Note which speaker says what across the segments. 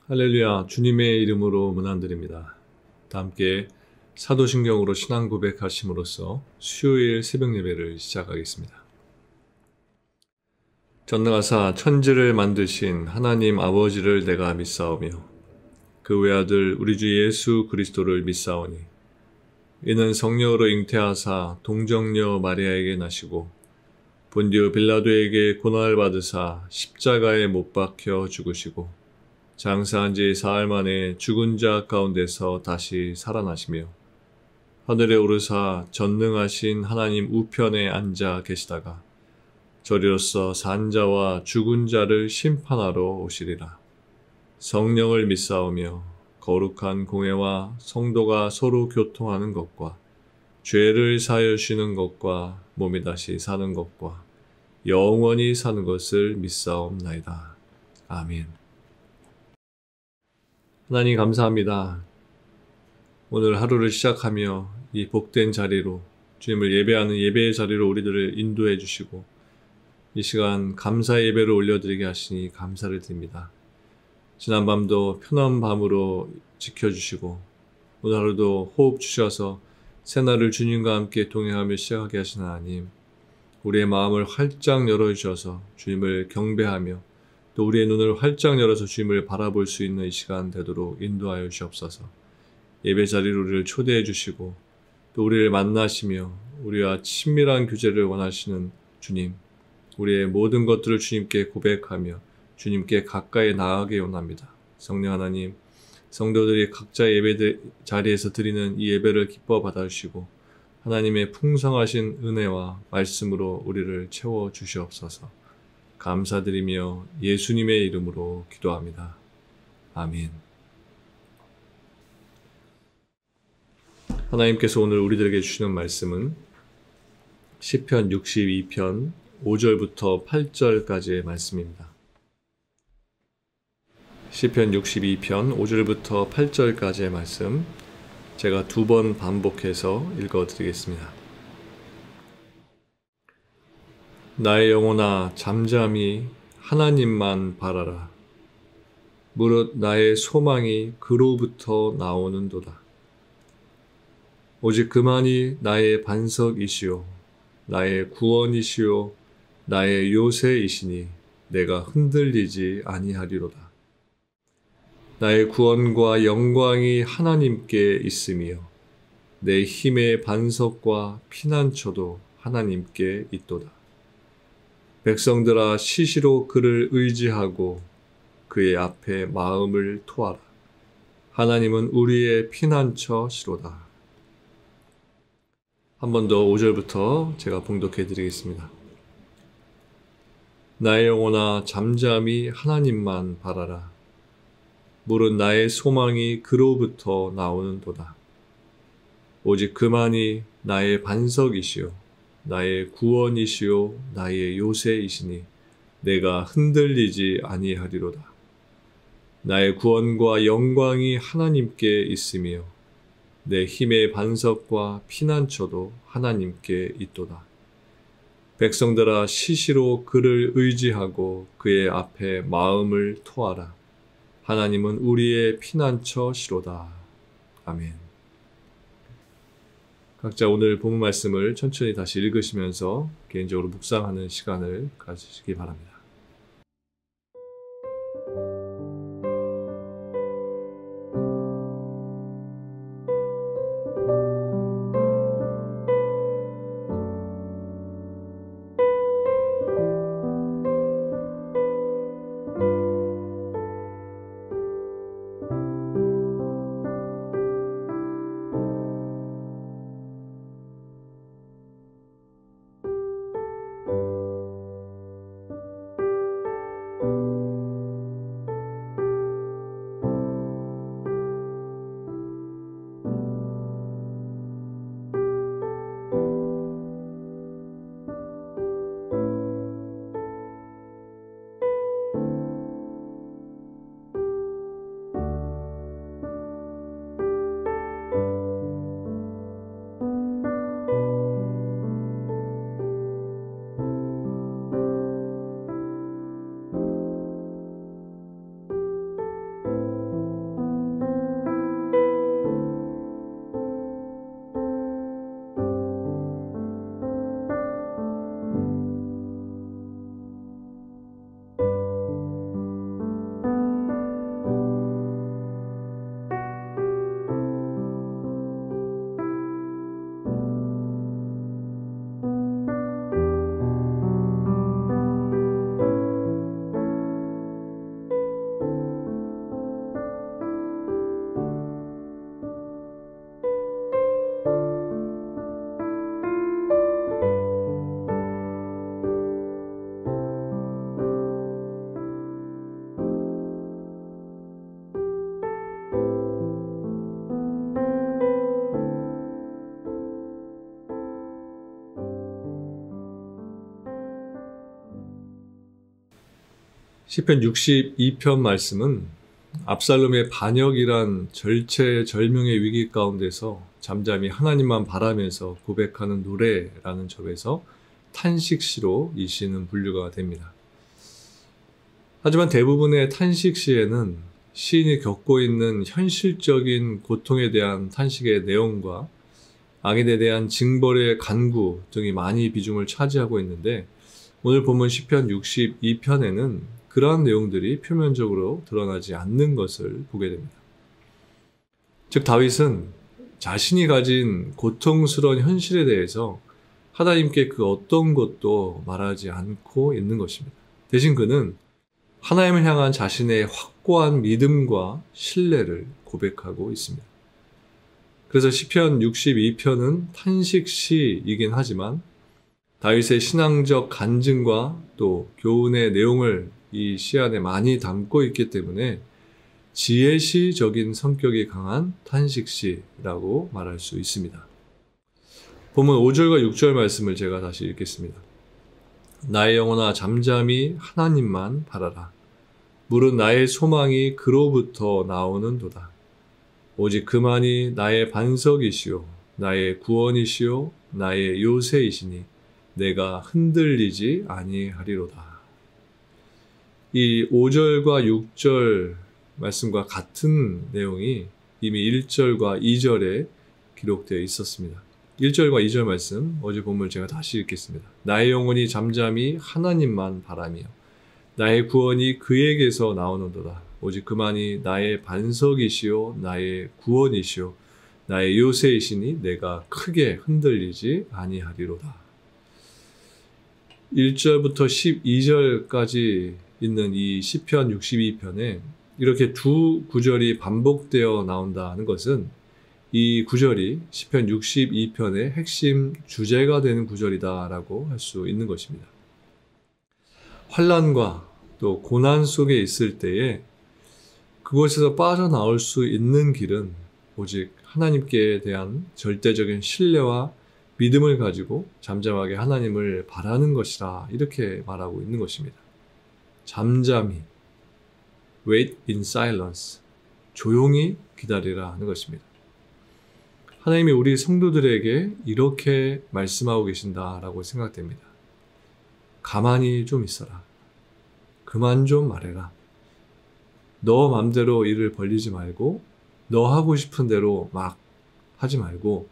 Speaker 1: 할렐루야, 주님의 이름으로 문안드립니다. 다 함께 사도신경으로 신앙 고백하심으로써 수요일 새벽 예배를 시작하겠습니다. 전능하사 천지를 만드신 하나님 아버지를 내가 믿사오며 그 외아들 우리 주 예수 그리스도를 믿사오니 이는 성령으로 잉태하사 동정녀 마리아에게 나시고 본디오 빌라도에게 고난을 받으사 십자가에 못 박혀 죽으시고 장사한 지 사흘 만에 죽은 자 가운데서 다시 살아나시며 하늘에 오르사 전능하신 하나님 우편에 앉아 계시다가 저리로서 산 자와 죽은 자를 심판하러 오시리라. 성령을 믿사오며 거룩한 공회와 성도가 서로 교통하는 것과 죄를 사하여 주시는 것과 몸이 다시 사는 것과 영원히 사는 것을 믿사옵나이다. 아멘. 하나님 감사합니다. 오늘 하루를 시작하며 이 복된 자리로 주님을 예배하는 예배의 자리로 우리들을 인도해 주시고 이 시간 감사의 예배를 올려드리게 하시니 감사를 드립니다. 지난밤도 편한 밤으로 지켜주시고 오늘 하루도 호흡 주셔서 새날을 주님과 함께 동행하며 시작하게 하신 하나님, 우리의 마음을 활짝 열어주셔서 주님을 경배하며 또 우리의 눈을 활짝 열어서 주님을 바라볼 수 있는 이 시간 되도록 인도하여 주옵소서. 예배 자리로 우리를 초대해 주시고 또 우리를 만나시며 우리와 친밀한 교제를 원하시는 주님, 우리의 모든 것들을 주님께 고백하며 주님께 가까이 나아가게 원합니다. 성령 하나님, 성도들이 각자 예배 자리에서 드리는 이 예배를 기뻐 받아주시고 하나님의 풍성하신 은혜와 말씀으로 우리를 채워 주시옵소서. 감사드리며 예수님의 이름으로 기도합니다. 아멘. 하나님께서 오늘 우리들에게 주시는 말씀은 시편 62편 5절부터 8절까지의 말씀입니다. 시편 62편 5절부터 8절까지의 말씀 제가 2번 반복해서 읽어드리겠습니다. 나의 영혼아 잠잠히 하나님만 바라라. 무릇 나의 소망이 그로부터 나오는도다. 오직 그만이 나의 반석이시요 나의 구원이시요 나의 요새이시니 내가 흔들리지 아니하리로다. 나의 구원과 영광이 하나님께 있으며 내 힘의 반석과 피난처도 하나님께 있도다. 백성들아 시시로 그를 의지하고 그의 앞에 마음을 토하라. 하나님은 우리의 피난처시로다. 한 번 더 5절부터 제가 봉독해 드리겠습니다. 나의 영혼아 잠잠히 하나님만 바라라. 무릇 나의 소망이 그로부터 나오는도다. 오직 그만이 나의 반석이시요 나의 구원이시요 나의 요새이시니 내가 흔들리지 아니하리로다. 나의 구원과 영광이 하나님께 있으며 내 힘의 반석과 피난처도 하나님께 있도다. 백성들아 시시로 그를 의지하고 그의 앞에 마음을 토하라. 하나님은 우리의 피난처시로다. 아멘. 각자 오늘 본문 말씀을 천천히 다시 읽으시면서 개인적으로 묵상하는 시간을 가지시기 바랍니다. 시편 62편 말씀은 압살롬의 반역이란 절체절명의 위기 가운데서 잠잠히 하나님만 바라면서 고백하는 노래라는 점에서 탄식시로 이 시는 분류가 됩니다. 하지만 대부분의 탄식시에는 시인이 겪고 있는 현실적인 고통에 대한 탄식의 내용과 악인에 대한 징벌의 간구 등이 많이 비중을 차지하고 있는데, 오늘 본문 시편 62편에는 그러한 내용들이 표면적으로 드러나지 않는 것을 보게 됩니다. 즉, 다윗은 자신이 가진 고통스러운 현실에 대해서 하나님께 그 어떤 것도 말하지 않고 있는 것입니다. 대신 그는 하나님을 향한 자신의 확고한 믿음과 신뢰를 고백하고 있습니다. 그래서 시편 62편은 탄식시이긴 하지만 다윗의 신앙적 간증과 또 교훈의 내용을 이 시 안에 많이 담고 있기 때문에 지혜시적인 성격이 강한 탄식시라고 말할 수 있습니다. 본문 5절과 6절 말씀을 제가 다시 읽겠습니다. 나의 영혼아 잠잠히 하나님만 바라라. 물은 나의 소망이 그로부터 나오는도다. 오직 그만이 나의 반석이시요 나의 구원이시요 나의 요새이시니 내가 흔들리지 아니하리로다. 이 5절과 6절 말씀과 같은 내용이 이미 1절과 2절에 기록되어 있었습니다. 1절과 2절 말씀, 어제 본문을 제가 다시 읽겠습니다. 나의 영혼이 잠잠히 하나님만 바라며 나의 구원이 그에게서 나오는도다. 오직 그만이 나의 반석이시요 나의 구원이시요 나의 요새이시니 내가 크게 흔들리지 아니하리로다. 1절부터 12절까지 있는 이 시편 62편에 이렇게 두 구절이 반복되어 나온다는 것은 이 구절이 시편 62편의 핵심 주제가 되는 구절이다라고 할 수 있는 것입니다. 환난과 또 고난 속에 있을 때에 그곳에서 빠져나올 수 있는 길은 오직 하나님께 대한 절대적인 신뢰와 믿음을 가지고 잠잠하게 하나님을 바라는 것이라, 이렇게 말하고 있는 것입니다. 잠잠히, wait in silence, 조용히 기다리라 하는 것입니다. 하나님이 우리 성도들에게 이렇게 말씀하고 계신다라고 생각됩니다. 가만히 좀 있어라. 그만 좀 말해라. 너 맘대로 일을 벌리지 말고 너 하고 싶은 대로 막 하지 말고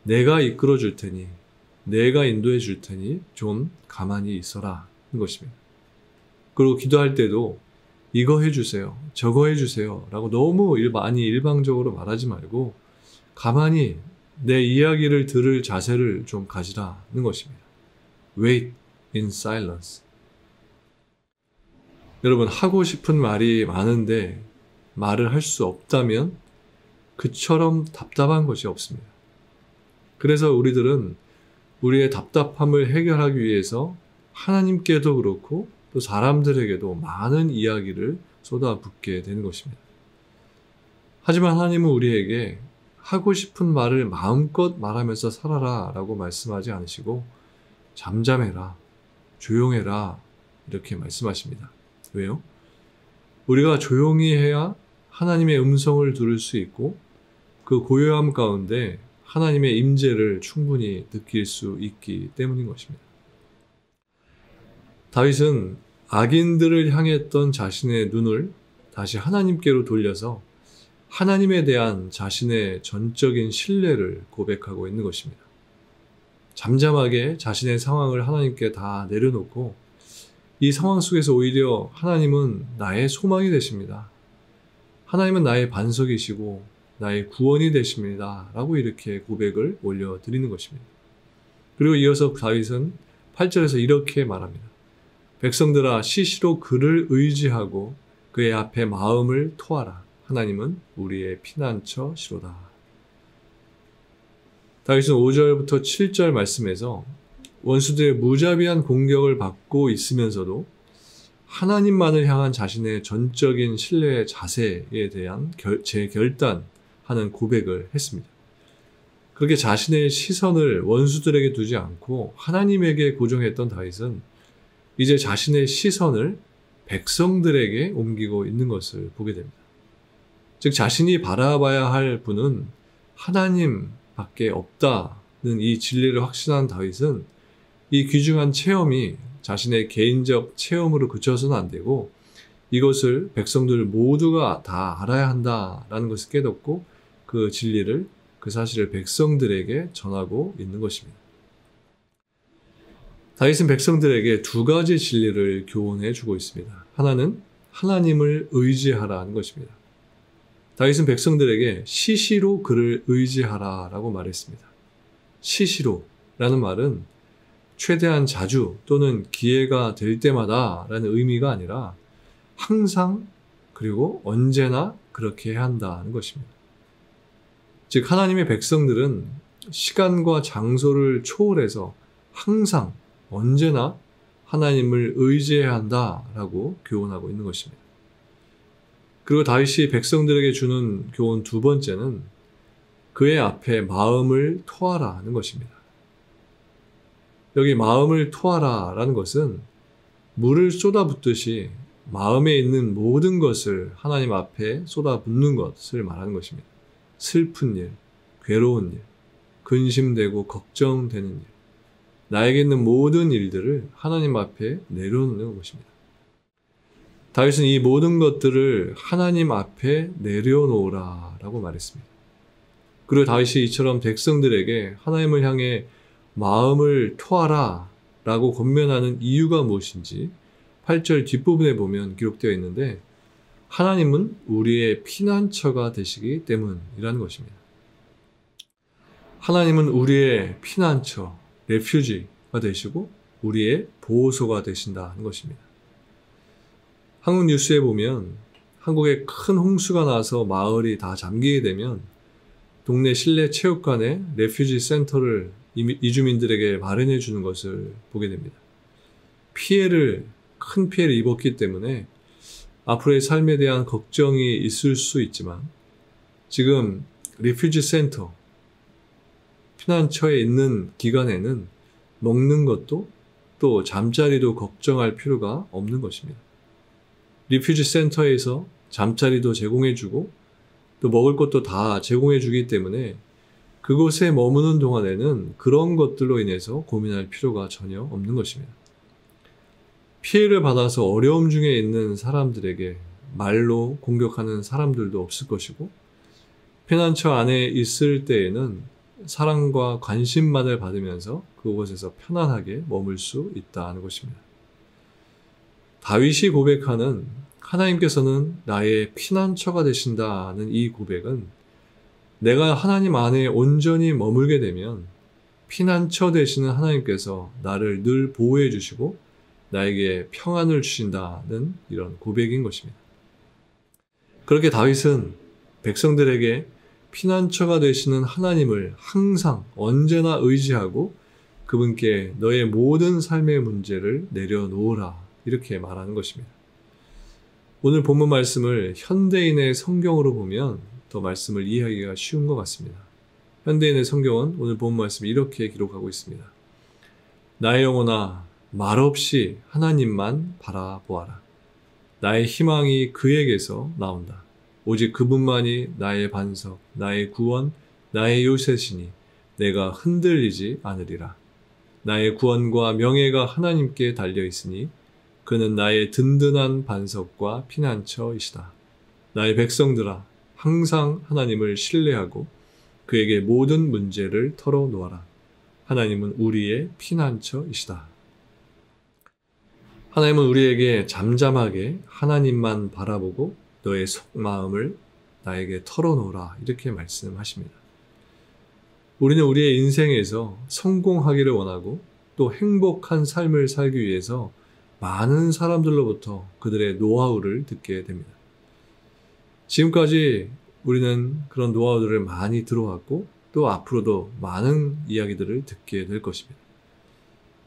Speaker 1: 내가 이끌어 줄 테니, 내가 인도해 줄 테니 좀 가만히 있어라 하는 것입니다. 그리고 기도할 때도 이거 해주세요, 저거 해주세요 라고 너무 많이 일방적으로 말하지 말고 가만히 내 이야기를 들을 자세를 좀 가지라는 것입니다. Wait in silence. 여러분, 하고 싶은 말이 많은데 말을 할 수 없다면 그처럼 답답한 것이 없습니다. 그래서 우리들은 우리의 답답함을 해결하기 위해서 하나님께도 그렇고 또 사람들에게도 많은 이야기를 쏟아붓게 되는 것입니다. 하지만 하나님은 우리에게 하고 싶은 말을 마음껏 말하면서 살아라 라고 말씀하지 않으시고 잠잠해라, 조용해라 이렇게 말씀하십니다. 왜요? 우리가 조용히 해야 하나님의 음성을 들을 수 있고 그 고요함 가운데 하나님의 임재를 충분히 느낄 수 있기 때문인 것입니다. 다윗은 악인들을 향했던 자신의 눈을 다시 하나님께로 돌려서 하나님에 대한 자신의 전적인 신뢰를 고백하고 있는 것입니다. 잠잠하게 자신의 상황을 하나님께 다 내려놓고 이 상황 속에서 오히려 하나님은 나의 소망이 되십니다. 하나님은 나의 반석이시고 나의 구원이 되십니다. 라고 이렇게 고백을 올려드리는 것입니다. 그리고 이어서 다윗은 8절에서 이렇게 말합니다. 백성들아 시시로 그를 의지하고 그의 앞에 마음을 토하라. 하나님은 우리의 피난처시로다. 다윗은 5절부터 7절 말씀에서 원수들의 무자비한 공격을 받고 있으면서도 하나님만을 향한 자신의 전적인 신뢰의 자세에 대한 재결단하는 고백을 했습니다. 그렇게 자신의 시선을 원수들에게 두지 않고 하나님에게 고정했던 다윗은 이제 자신의 시선을 백성들에게 옮기고 있는 것을 보게 됩니다. 즉 자신이 바라봐야 할 분은 하나님밖에 없다는 이 진리를 확신한 다윗은 이 귀중한 체험이 자신의 개인적 체험으로 그쳐서는 안 되고 이것을 백성들 모두가 다 알아야 한다라는 것을 깨닫고 그 진리를, 그 사실을 백성들에게 전하고 있는 것입니다. 다윗은 백성들에게 두 가지 진리를 교훈해 주고 있습니다. 하나는 하나님을 의지하라는 것입니다. 다윗은 백성들에게 시시로 그를 의지하라라고 말했습니다. 시시로라는 말은 최대한 자주 또는 기회가 될 때마다 라는 의미가 아니라 항상 그리고 언제나 그렇게 해야 한다는 것입니다. 즉 하나님의 백성들은 시간과 장소를 초월해서 항상 언제나 하나님을 의지해야 한다라고 교훈하고 있는 것입니다. 그리고 다윗이 백성들에게 주는 교훈 두 번째는 그의 앞에 마음을 토하라 하는 것입니다. 여기 마음을 토하라 라는 것은 물을 쏟아붓듯이 마음에 있는 모든 것을 하나님 앞에 쏟아붓는 것을 말하는 것입니다. 슬픈 일, 괴로운 일, 근심되고 걱정되는 일, 나에게 있는 모든 일들을 하나님 앞에 내려놓는 것입니다. 다윗은 이 모든 것들을 하나님 앞에 내려놓으라 라고 말했습니다. 그리고 다윗이 이처럼 백성들에게 하나님을 향해 마음을 토하라 라고 권면하는 이유가 무엇인지 8절 뒷부분에 보면 기록되어 있는데 하나님은 우리의 피난처가 되시기 때문이라는 것입니다. 하나님은 우리의 피난처, 레퓨지가 되시고 우리의 보호소가 되신다는 것입니다. 한국 뉴스에 보면 한국에 큰 홍수가 나서 마을이 다 잠기게 되면 동네 실내 체육관에 레퓨지 센터를 이주민들에게 마련해 주는 것을 보게 됩니다. 큰 피해를 입었기 때문에 앞으로의 삶에 대한 걱정이 있을 수 있지만 지금 레퓨지 센터, 피난처에 있는 기간에는 먹는 것도 또 잠자리도 걱정할 필요가 없는 것입니다. 리퓨지 센터에서 잠자리도 제공해주고 또 먹을 것도 다 제공해주기 때문에 그곳에 머무는 동안에는 그런 것들로 인해서 고민할 필요가 전혀 없는 것입니다. 피해를 받아서 어려움 중에 있는 사람들에게 말로 공격하는 사람들도 없을 것이고 피난처 안에 있을 때에는 사랑과 관심만을 받으면서 그곳에서 편안하게 머물 수 있다는 것입니다. 다윗이 고백하는 하나님께서는 나의 피난처가 되신다는 이 고백은 내가 하나님 안에 온전히 머물게 되면 피난처 되시는 하나님께서 나를 늘 보호해 주시고 나에게 평안을 주신다는 이런 고백인 것입니다. 그렇게 다윗은 백성들에게 피난처가 되시는 하나님을 항상 언제나 의지하고 그분께 너의 모든 삶의 문제를 내려놓으라 이렇게 말하는 것입니다. 오늘 본문 말씀을 현대인의 성경으로 보면 더 말씀을 이해하기가 쉬운 것 같습니다. 현대인의 성경은 오늘 본문 말씀을 이렇게 기록하고 있습니다. 나의 영혼아 말없이 하나님만 바라보아라. 나의 희망이 그에게서 나온다. 오직 그분만이 나의 반석, 나의 구원, 나의 요새시니 내가 흔들리지 않으리라. 나의 구원과 명예가 하나님께 달려있으니 그는 나의 든든한 반석과 피난처이시다. 나의 백성들아 항상 하나님을 신뢰하고 그에게 모든 문제를 털어놓아라. 하나님은 우리의 피난처이시다. 하나님은 우리에게 잠잠하게 하나님만 바라보고 너의 속마음을 나에게 털어놓으라 이렇게 말씀하십니다. 우리는 우리의 인생에서 성공하기를 원하고 또 행복한 삶을 살기 위해서 많은 사람들로부터 그들의 노하우를 듣게 됩니다. 지금까지 우리는 그런 노하우들을 많이 들어왔고 또 앞으로도 많은 이야기들을 듣게 될 것입니다.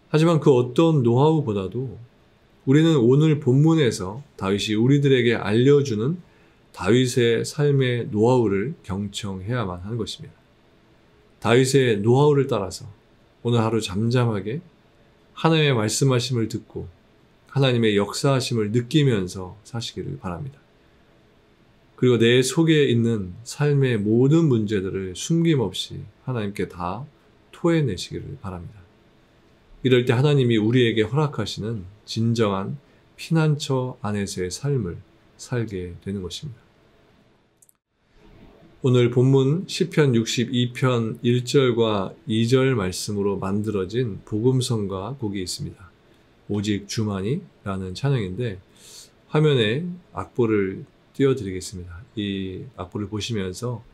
Speaker 1: 하지만 그 어떤 노하우보다도 우리는 오늘 본문에서 다윗이 우리들에게 알려주는 다윗의 삶의 노하우를 경청해야만 하는 것입니다. 다윗의 노하우를 따라서 오늘 하루 잠잠하게 하나님의 말씀하심을 듣고 하나님의 역사하심을 느끼면서 사시기를 바랍니다. 그리고 내 속에 있는 삶의 모든 문제들을 숨김없이 하나님께 다 토해내시기를 바랍니다. 이럴 때 하나님이 우리에게 허락하시는 진정한 피난처 안에서의 삶을 살게 되는 것입니다. 오늘 본문 시편 62편 1절과 2절 말씀으로 만들어진 복음성가 곡이 있습니다. 오직 주만이 라는 찬양인데 화면에 악보를 띄워드리겠습니다. 이 악보를 보시면서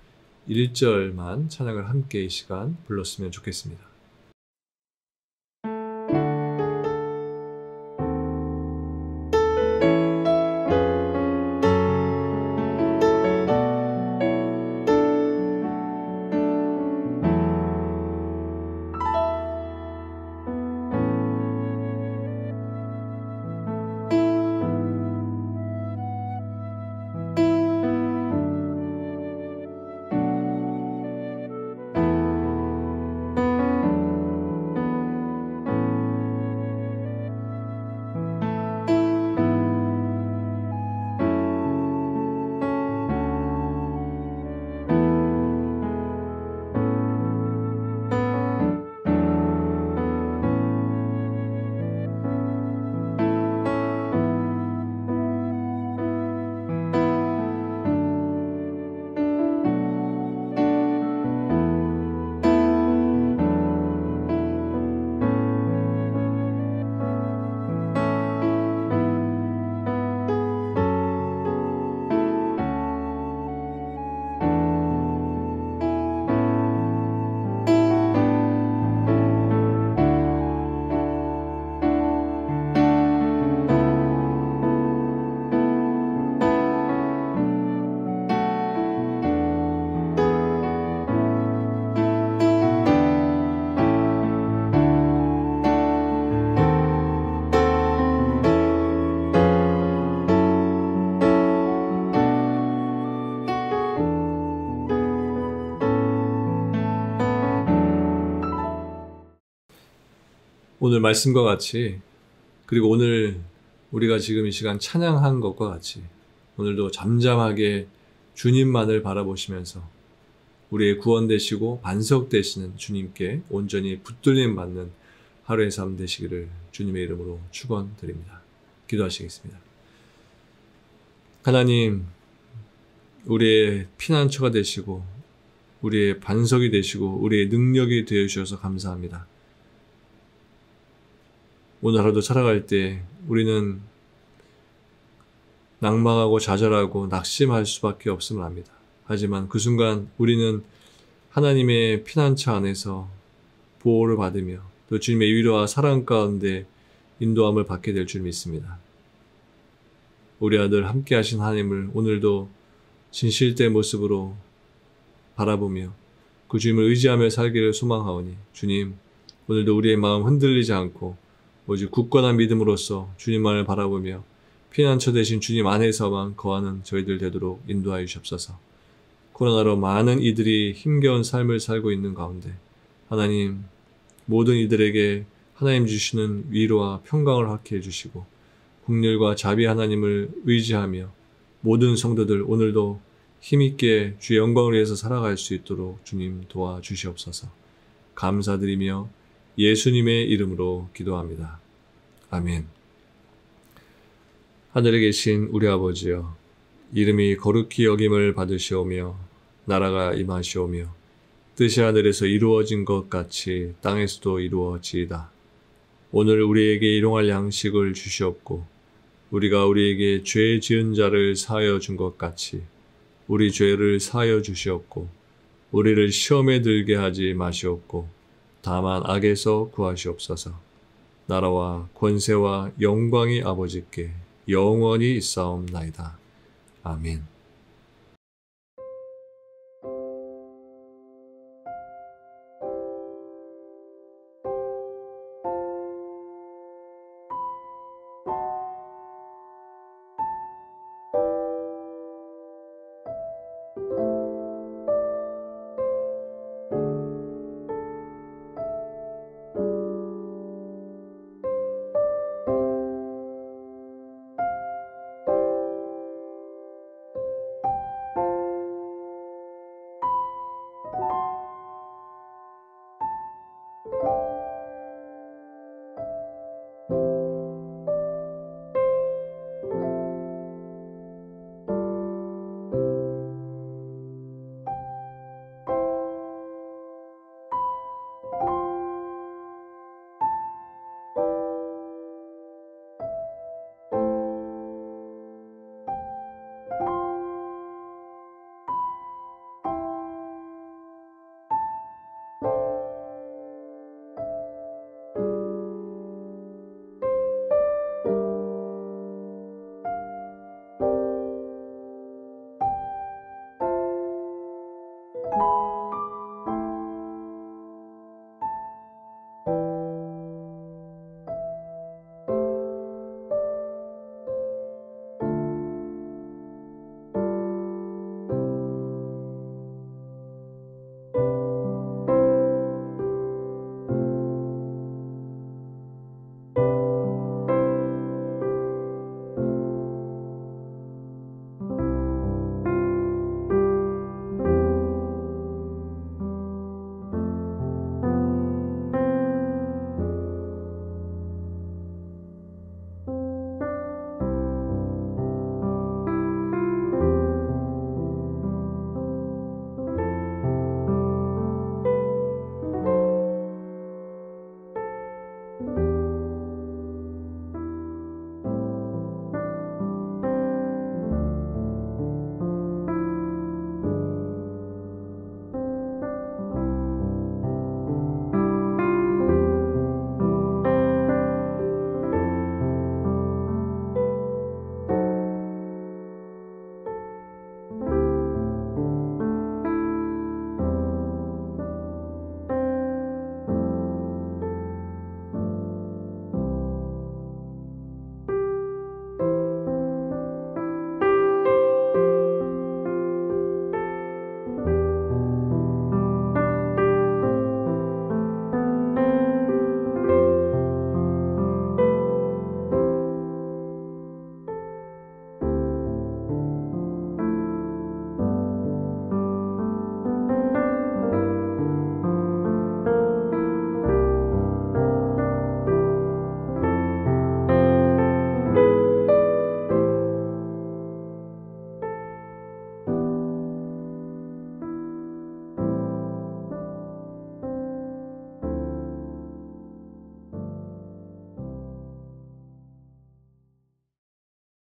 Speaker 1: 1절만 찬양을 함께 이 시간 불렀으면 좋겠습니다. 오늘 말씀과 같이 그리고 오늘 우리가 지금 이 시간 찬양한 것과 같이 오늘도 잠잠하게 주님만을 바라보시면서 우리의 구원 되시고 반석 되시는 주님께 온전히 붙들림 받는 하루의 삶 되시기를 주님의 이름으로 축원드립니다. 기도하시겠습니다. 하나님, 우리의 피난처가 되시고 우리의 반석이 되시고 우리의 능력이 되어주셔서 감사합니다. 오늘 하루도 살아갈 때 우리는 낭망하고 좌절하고 낙심할 수밖에 없음을 압니다. 하지만 그 순간 우리는 하나님의 피난처 안에서 보호를 받으며 또 주님의 위로와 사랑 가운데 인도함을 받게 될 줄 믿습니다. 우리 아들 함께 하신 하나님을 오늘도 진실된 모습으로 바라보며 그 주님을 의지하며 살기를 소망하오니 주님, 오늘도 우리의 마음 흔들리지 않고 오직 굳건한 믿음으로써 주님만을 바라보며 피난처 되신 주님 안에서만 거하는 저희들 되도록 인도하여 주옵소서. 코로나로 많은 이들이 힘겨운 삶을 살고 있는 가운데 하나님, 모든 이들에게 하나님 주시는 위로와 평강을 허락해 주시고 긍휼과 자비 하나님을 의지하며 모든 성도들 오늘도 힘있게 주의 영광을 위해서 살아갈 수 있도록 주님 도와주시옵소서. 감사드리며 예수님의 이름으로 기도합니다. 아멘. 하늘에 계신 우리 아버지여, 이름이 거룩히 여김을 받으시오며 나라가 임하시오며 뜻이 하늘에서 이루어진 것 같이 땅에서도 이루어지이다. 오늘 우리에게 일용할 양식을 주시옵고 우리가 우리에게 죄 지은 자를 사하여 준 것 같이 우리 죄를 사하여 주시옵고 우리를 시험에 들게 하지 마시옵고 다만 악에서 구하시옵소서. 나라와 권세와 영광이 아버지께 영원히 있사옵나이다. 아멘.